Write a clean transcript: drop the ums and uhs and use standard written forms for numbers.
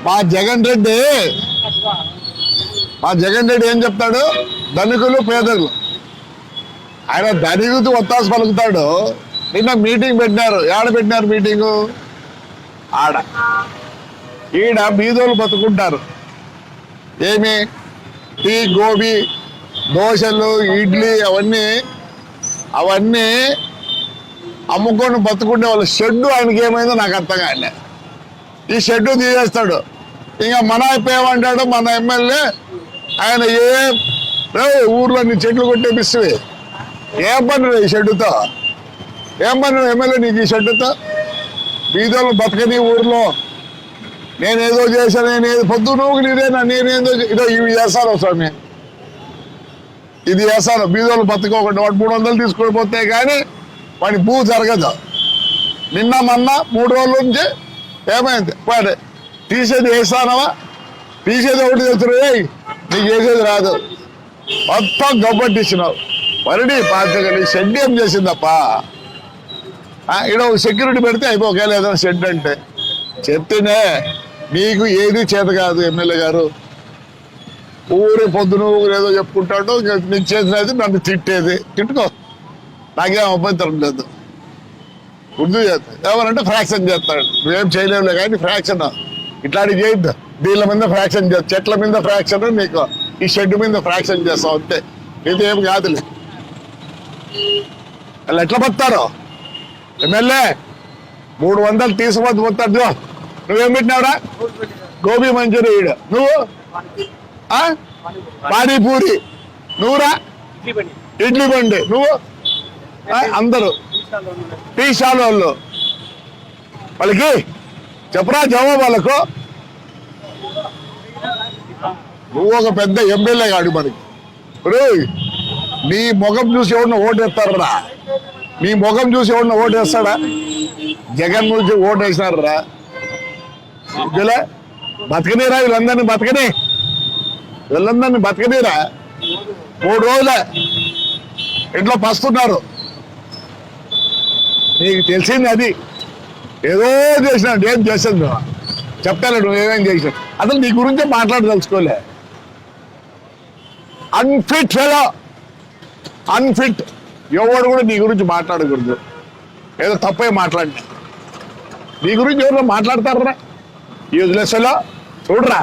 మా జగన్ రెడ్డి ఏం చెప్తాడు? ధనికులు పేదలు. ఆయన ధనికులు ఒత్తాసు పలుకుతాడు. నిన్న మీటింగ్ పెట్టినారు. ఏడ పెట్టినారు మీటింగు? ఆడ. ఈడ బీదోలు బతుకుంటారు. ఏమి టీ, గోబీ, దోశలు, ఇడ్లీ అవన్నీ అమ్ముకొని బతుకుంటే వాళ్ళ షెడ్డు ఆయనకి ఏమైందో నాకు అర్థం కాలే. ఈ షెడ్డు తీసేస్తాడు. ఇంకా మన అయిపోయామంటాడు మన ఎమ్మెల్యే. ఆయన ఊర్లో నీ చెట్లు కొట్టేపిస్తుంది. ఏం పని ఈ షెడ్డుతో? ఏం పని ఎమ్మెల్యే నీకు ఈ షెడ్డుతో? బీదోళ్ళు బతకని ఊర్లో నేనేదో చేశాను, నేనేదో పొద్దు నువ్వు నీదేనా, నేనేదో ఇవి చేస్తాను స్వామి. ఇది చేస్తాను. బీదోళ్ళు బతకోకుండా వాడు 300 తీసుకొని పోతే కానీ వాడి భూ జరగదు. నిన్న మొన్న 3 రోజుల నుంచి ఏమైంది? వాడు తీసేది వేస్తానవా? తీసేది ఒకటి తెలుసు, నీకు వేసేది రాదు. మొత్తం గబ్బట్టిచ్చినావు. వరడి పాతగలి షెడ్ ఏం చేసిందప్ప? ఇక్కడ సెక్యూరిటీ పెడితే అయిపోకేలా ఏదైనా షెడ్ అంటే చెప్తేనే నీకు ఏది చేత కాదు. ఎమ్మెల్యే గారు ఊరే పొద్దున ఏదో చెప్పుకుంటాడు. నీకు చేసినది నన్ను తిట్టేది. తిట్టుకో, నాకేం అభ్యంతరం లేదు. ఉర్దూ చేస్తాడు. ఎవరంటే ఫ్రాక్షన్ చేస్తాడు. నువ్వేం చేయలేవులే కానీ ఫ్రాక్షన్ ఇట్లాంటివి చేయొద్దు. దీళ్ళ మీద ఫ్రాక్షన్ చేస్తా, చెట్ల మీద ఫ్రాక్షన్, నీకు ఈ షెడ్ మీద ఫ్రాక్షన్ చేస్తావు అంతే. ఇది ఏం కాదులే. వాళ్ళు ఎట్లా బతారు? ఎమ్మెల్యే 300 తీసుకుపోతే పోతాడు. నువ్వేం పెట్టినావురా? గోబీ మంచూరియా. నువ్వు పానీపూరి. నువ్వురా ఇడ్లీ బండి. నువ్వు అందరూ టీ స్టాల్ వాళ్ళు. వాళ్ళకి చెప్పరా జవాబు వాళ్ళకు. నువ్వు ఒక పెద్ద ఎమ్మెల్యే కాడు మనకి. నీ ముఖం చూసి ఎవరిన ఓటేస్తారా? నీ ముఖం చూసి ఎవరిన ఓటేస్తాడా? జగన్ చూసి ఓటేసినారా? ఇదిలే బతకనీరా వీళ్ళందరినీ, వీళ్ళందరినీ బతకనీరా. 3 రోజులే ఇంట్లో పస్తున్నారు. నీకు తెలిసింది అది. ఏదో చేసినాడు. ఏం చేస్తుంది నువ్వు? చెప్తాను నువ్వేమేం చేసావు. అసలు నీ గురించే మాట్లాడదలుచుకోలే. Unfit fellow, unfit. ఎవడు కూడా నీ గురించి మాట్లాడకూడదు. ఏదో తప్పే మాట్లాడినా నీ గురించి ఎవరు మాట్లాడతారా? ఈ వదిలేసలో చూడరా.